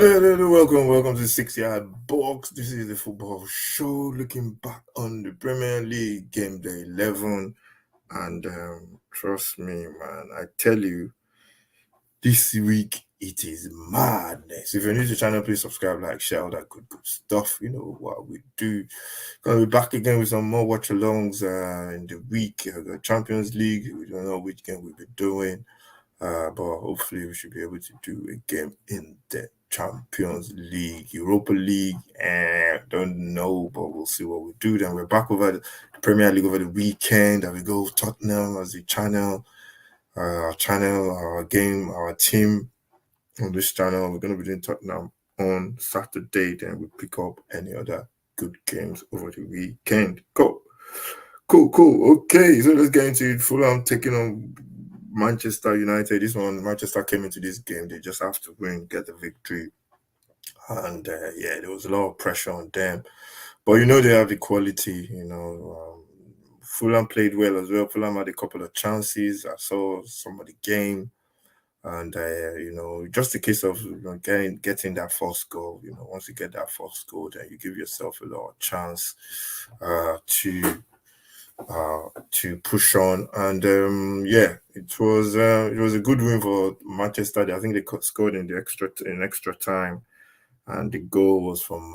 Hello, welcome to 6 Yard Box. This is the football show looking back on the Premier League game day 11. And trust me, man, I tell you, this week it is madness. If you're new to the channel, please subscribe, like, share all that good stuff. You know what we do. Gonna be back again with some more watch alongs in the week. The Champions League, we don't know which game we'll be doing. But hopefully we should be able to do a game in the Champions League. Europa League, don't know, but we'll see what we do. Then we're back over the Premier League over the weekend, and we go Tottenham as the channel, our game, our team on this channel. We're going to be doing Tottenham on Saturday, then we pick up any other good games over the weekend. Cool. Okay, so let's get into it. Fulham taking on Manchester United. This one, Manchester came into this game. They just have to win, get the victory. And there was a lot of pressure on them. But you know they have the quality, Fulham played well as well. Fulham had a couple of chances. I saw some of the game. And, just a case of getting that first goal. Once you get that first goal, then you give yourself a lot of chance to push on. And it was a good win for Manchester. I think they scored in extra time, and the goal was from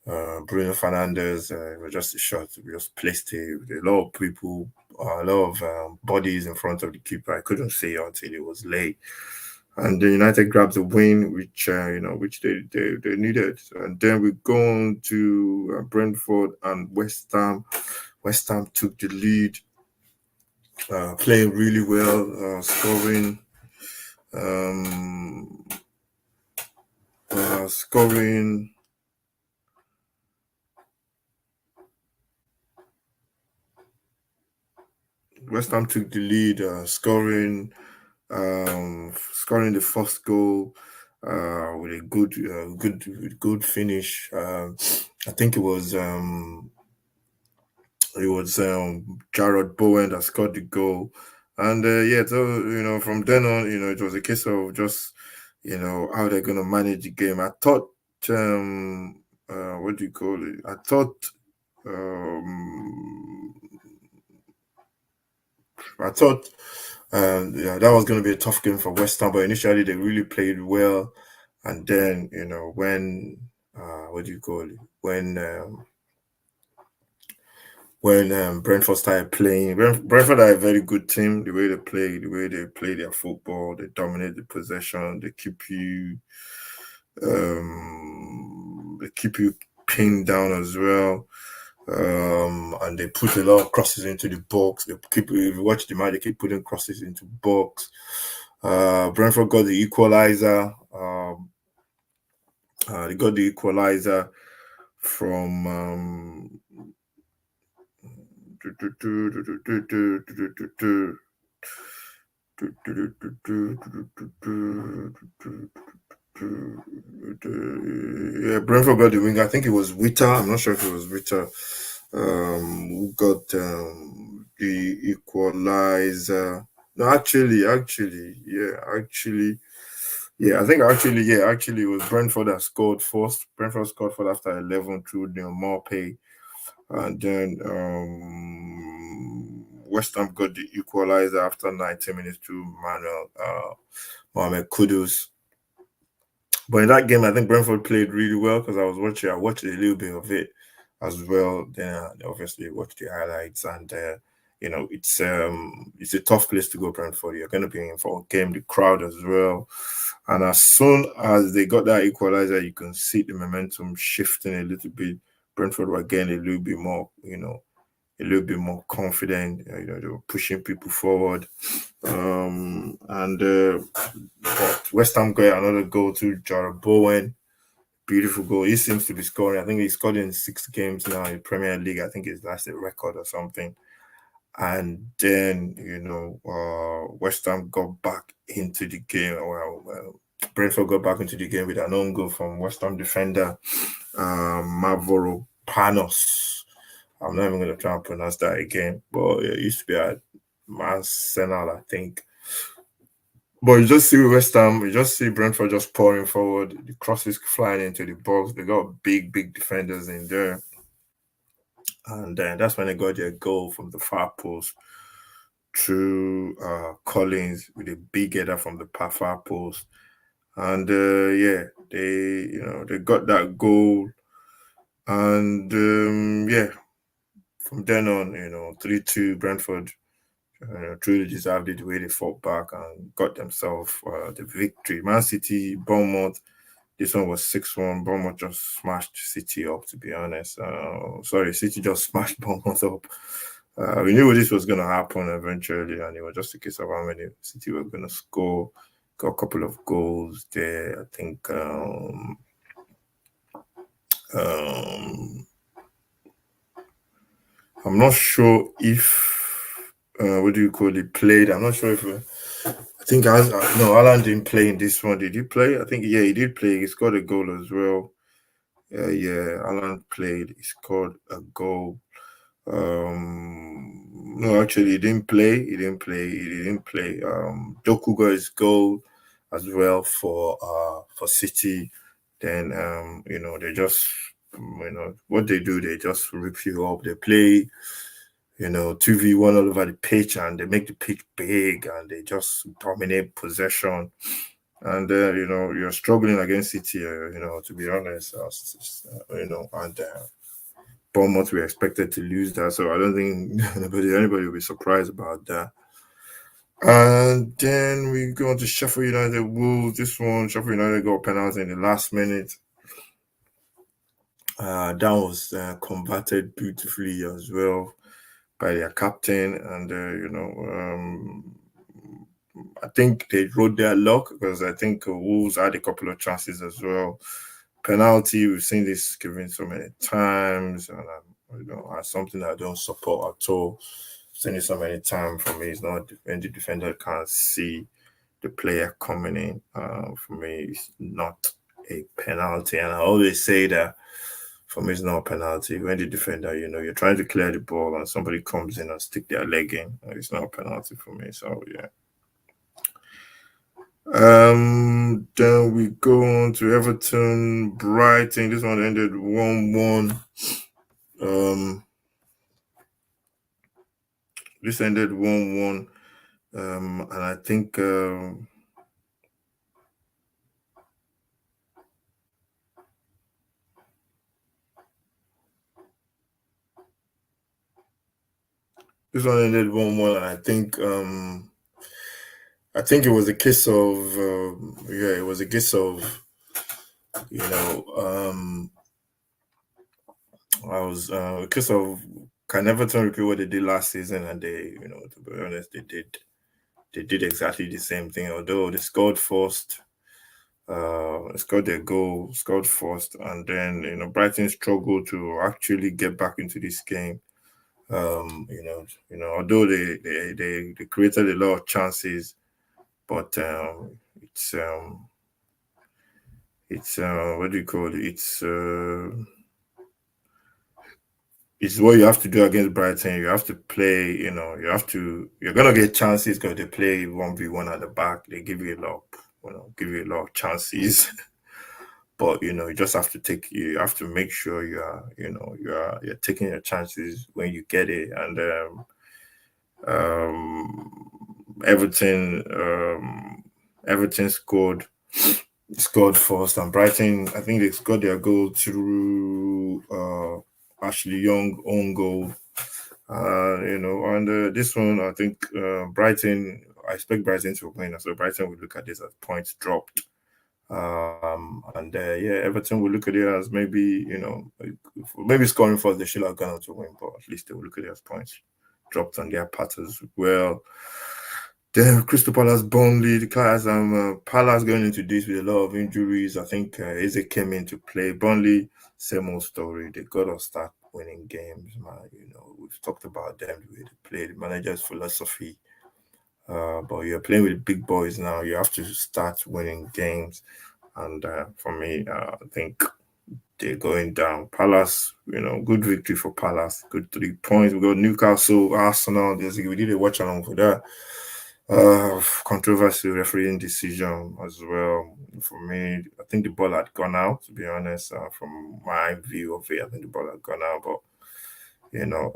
Bruno Fernandes. It was just a shot. We just placed it with a lot of people, a lot of bodies in front of the keeper. I couldn't see it until it was late. And the United grabbed the win, which they needed. And then we go on to Brentford and West Ham. West Ham took the lead, playing really well, scoring. West Ham took the lead, scoring the first goal with a good finish. I think it was Jarrod Bowen that scored the goal. And so from then on, it was a case of just how they're going to manage the game. I thought what do you call it? I thought that was going to be a tough game for West Ham, but initially they really played well. And then, when Brentford started playing, Brentford are a very good team. The way they play their football, they dominate the possession, they keep you pinned down as well. And they put a lot of crosses into the box. If you watch the match, they keep putting crosses into box. Brentford got the equalizer. They got the equalizer from Brentford got the wing. I think it was Witter. I'm not sure if it was Witter who got the equalizer. No, actually, it was Brentford that scored first. Brentford scored first after 11 through Neil Maupay. And then West Ham got the equalizer after 90 minutes to Mohamed Kudus. But in that game, I think Brentford played really well because I watched a little bit of it as well. Then I obviously watched the highlights, and it's a tough place to go, Brentford. You're going to be in for a game, the crowd as well. And as soon as they got that equalizer, you can see the momentum shifting a little bit. Brentford were getting a little bit more, confident. They were pushing people forward. But West Ham got another goal to Jarrod Bowen. Beautiful goal. He seems to be scoring. I think he scored in 6 games now in Premier League. I think that's a record or something. And then, West Ham got back into the game. Brentford got back into the game with an own goal from West Ham defender Mavropanos. I'm not even going to try and pronounce that again, but it used to be at Arsenal, I think. But you just see West Ham, you just see Brentford just pouring forward, the crosses flying into the box. They got big, big defenders in there. And then that's when they got their goal from the far post through Collins with a big header from the far post. And yeah, they got that goal. And yeah, from then on, 3-2 Brentford truly deserved it the way they fought back and got themselves the victory. Man City, Bournemouth, this one was 6-1. Bournemouth just smashed City up, to be honest. Sorry, City just smashed Bournemouth up. We knew this was going to happen eventually, and it was just a case of how many City were going to score. Got a couple of goals there. I think um, I'm not sure if what do you call it played. I'm not sure if I think no, Alan didn't play in this one. Did he play? I think yeah, he did play. He scored a goal as well. Yeah, Alan played. He scored a goal. No, actually, he didn't play. He didn't play. He didn't play. Doku got his goal as well for City. Then they just what they do. They just rip you up. They play 2v1 all over the pitch, and they make the pitch big, and they just dominate possession. And you're struggling against City. To be honest, and Bournemouth were expected to lose that, so I don't think anybody will be surprised about that. And then we go on to Sheffield United Wolves. This one, Sheffield United got a penalty in the last minute. That was converted beautifully as well by their captain, and I think they rode their luck because I think Wolves had a couple of chances as well. Penalty, we've seen this given so many times, and as something I don't support at all. Seen it so many times. For me, it's not when the defender can't see the player coming in. For me, it's not a penalty, and I always say that for me, it's not a penalty. When the defender, you're trying to clear the ball and somebody comes in and stick their leg in, it's not a penalty for me. So yeah. Then we go on to Everton, Brighton. This one ended 1-1. This ended 1-1. And I think this one ended 1-1, and I think it was a case of it was a case of you know I was a case of can Everton repeat what they did last season, and to be honest, they did exactly the same thing. Although they scored first, scored their goal, scored first, and then Brighton struggled to actually get back into this game. Although they created a lot of chances, but it's what do you call it? It's what you have to do against Brighton. You have to play. You're gonna get chances because they play 1v1 at the back. They give you a lot, give you a lot of chances. But you just have to you have to make sure you're taking your chances when you get it. And Everton Everton scored first, and Brighton, I think they scored their goal through Ashley Young own goal. And this one, I think Brighton, I expect Brighton to win, so Brighton will look at this as points dropped. And yeah, Everton will look at it as maybe scoring first, they should have gone on to win, but at least they will look at it as points dropped on their part as well. Then Crystal Palace, Burnley, the class, Palace going into this with a lot of injuries. I think Eze came in to play. Burnley, same old story. They got to start winning games, man. We've talked about them, the way they play, the manager's philosophy. But you're playing with big boys now. You have to start winning games. And for me, I think they're going down. Palace, good victory for Palace. Good 3 points. We got Newcastle, Arsenal. We did a watch along for that. Controversy refereeing decision as well. For me, I think the ball had gone out. To be honest, from my view of it, I think the ball had gone out. But you know,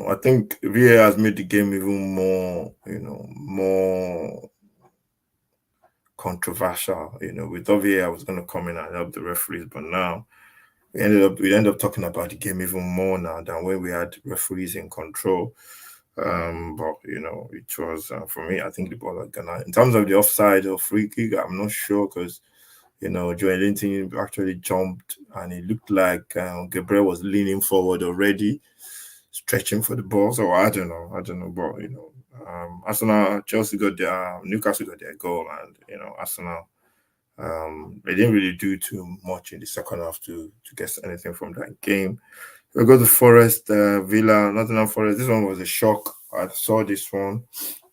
I think VAR has made the game even more, more controversial. We thought VAR was going to come in and help the referees, but now we ended up talking about the game even more now than when we had referees in control. But it was for me. I think the ball had gone out. In terms of the offside or free kick, I'm not sure because Joel Linton actually jumped and it looked like Gabriel was leaning forward already, stretching for the ball. So I don't know, but Arsenal, Chelsea got their Newcastle got their goal, and Arsenal they didn't really do too much in the second half to get anything from that game. We go to Forest, Villa, Nottingham Forest. This one was a shock. I saw this one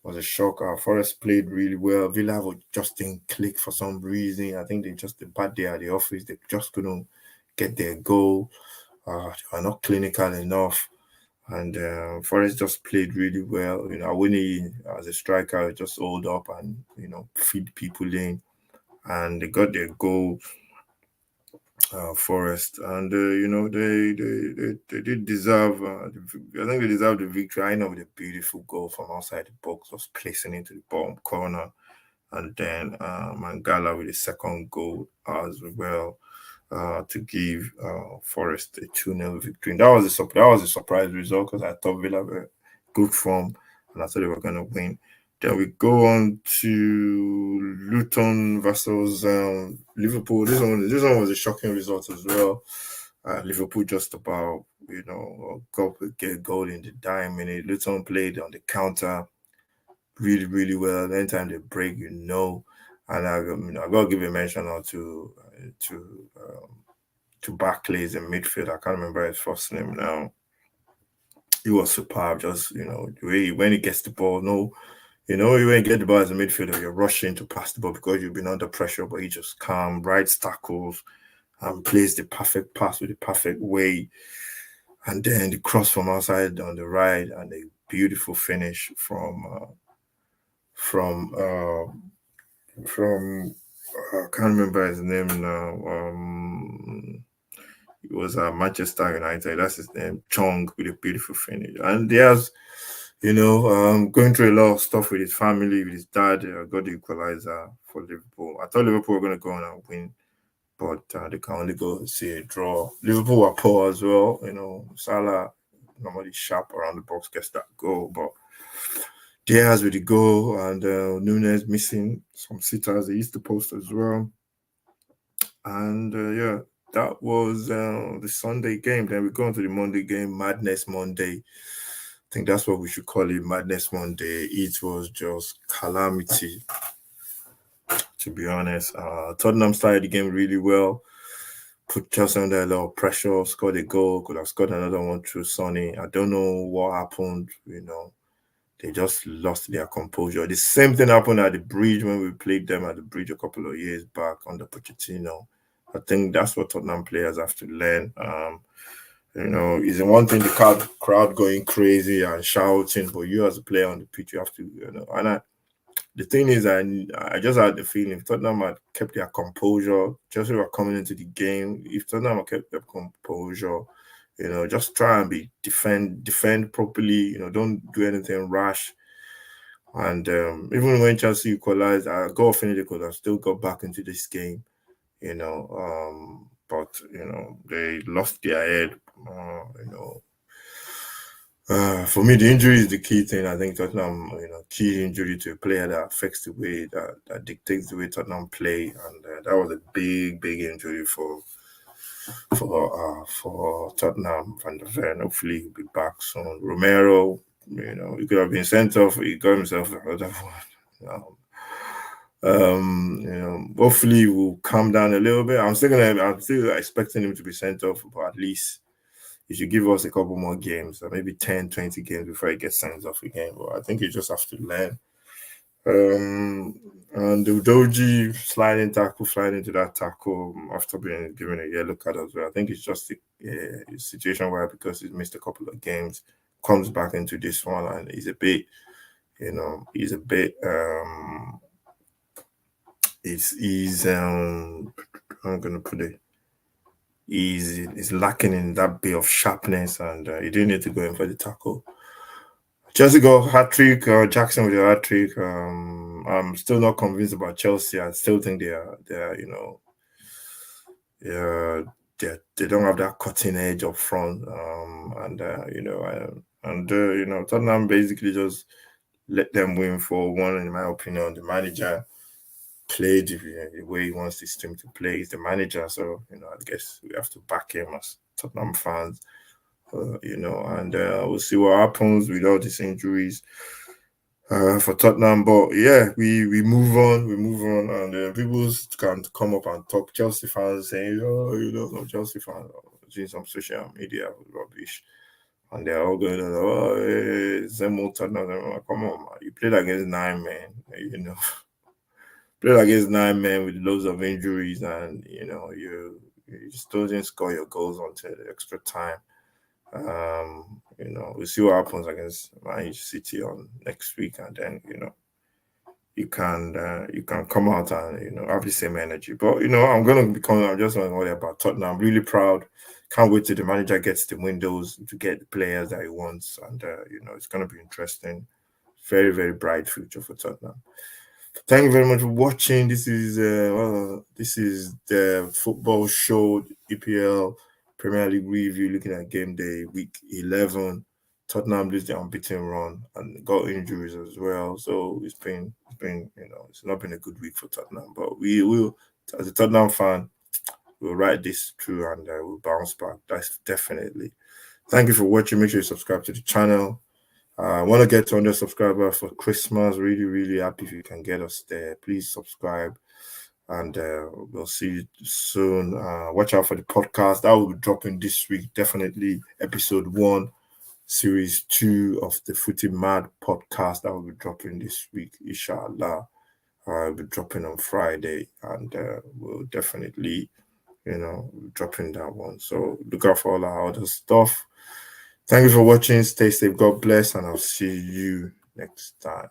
was a shock. Forest played really well. Villa just didn't click for some reason. I think they just a bad day at the office. They just couldn't get their goal. They were not clinical enough. And Forest just played really well. Winnie as a striker just hold up and feed people in, and they got their goal. Forest, and they did deserve. I think they deserve the victory. I know with a beautiful goal from outside the box, was placing into the bottom corner, and then Mangala with the second goal as well to give Forest a 2-0 victory. And that was a surprise result because I thought Villa were good form and I thought they were going to win. Then we go on to Luton versus Liverpool. This one was a shocking result as well. Liverpool just about get a goal in the dying minute. Luton played on the counter really really well. Anytime they break, and I got to give a mention out to Barclays in midfield. I can't remember his first name now. He was superb. Just the way when he gets the ball, no. When you get the ball as a midfielder, you're rushing to pass the ball because you've been under pressure, but he just calm, rides tackles, and plays the perfect pass with the perfect way. And then the cross from outside on the right, and a beautiful finish from I can't remember his name now. It was Manchester United. That's his name, Chong, with a beautiful finish. And there's going through a lot of stuff with his family, with his dad. Got the equalizer for Liverpool. I thought Liverpool were going to go on and win, but they can only go see a draw. Liverpool were poor as well. Salah normally sharp around the box, gets that goal, but Diaz with the goal and Nunes missing some sitters. They used to post as well. And yeah, that was the Sunday game. Then we go on to the Monday game, Madness Monday. I think that's what we should call it, Madness Monday. It was just calamity, to be honest. Tottenham started the game really well, put Chelsea under a lot of pressure, scored a goal, could have scored another one through Sonny. I don't know what happened, they just lost their composure. The same thing happened at the Bridge when we played them at the Bridge a couple of years back under Pochettino. I think that's what Tottenham players have to learn. It's one thing the crowd going crazy and shouting, but you as a player on the pitch, you have to, the thing is, I just had the feeling if Tottenham had kept their composure, Chelsea were coming into the game. If Tottenham had kept their composure, just try and defend properly. Don't do anything rash. And even when Chelsea equalized, God finished, they could have still got back into this game. But they lost their head. For me, the injury is the key thing. I think Tottenham, key injury to a player that affects the way that dictates the way Tottenham play, and that was a big, big injury for Tottenham. Van der Ven, hopefully he'll be back soon. Romero, he could have been sent off. He got himself another one. Hopefully we'll calm down a little bit. I'm still expecting him to be sent off, but at least he should give us a couple more games, maybe 10, 20 games before he gets sent off again. But I think you just have to learn. And the Doji sliding into that tackle after being given a yellow card as well. I think it's just a situation where because he's missed a couple of games, comes back into this one, and he's a bit, he's a bit he's I'm gonna put it, he's lacking in that bit of sharpness, and he didn't need to go in for the tackle. Chelsea got hat trick. Jackson with a hat trick. I'm still not convinced about Chelsea. I still think they're yeah, they don't have that cutting edge up front. Tottenham basically just let them win for one. In my opinion, the manager played the way he wants his team to play. He's the manager, so I guess we have to back him as Tottenham fans. And we'll see what happens with all these injuries for Tottenham. But yeah, we move on, and people can come up and talk. Chelsea fans saying, "Oh, you don't know Chelsea fans," doing some social media rubbish, and they're all going, "Oh, same old Tottenham." Come on, man. You played against 9 men, played against 9 men with loads of injuries, and you still didn't score your goals until the extra time. We'll see what happens against Manchester City on next week, and then you can come out and have the same energy. But I'm just not worried about Tottenham. I'm really proud. Can't wait till the manager gets the windows to get the players that he wants, and it's gonna be interesting. Very, very bright future for Tottenham. Thank you very much for watching. This is the football show, EPL Premier League review, looking at game day week 11. Tottenham lose the unbeaten run and got injuries as well. So it's not been a good week for Tottenham. But we will, as a Tottenham fan, we'll ride this through and we'll bounce back. That's definitely. Thank you for watching. Make sure you subscribe to the channel. I want to get to 100 subscribers for Christmas. Really, really happy if you can get us there. Please subscribe, and we'll see you soon. Watch out for the podcast. That will be dropping this week. Definitely episode 1, series 2 of the Footy Mad podcast. That will be dropping this week, inshallah. I'll be dropping on Friday, and we'll definitely, dropping that one. So look out for all our other stuff. Thank you for watching. Stay safe. God bless. And I'll see you next time.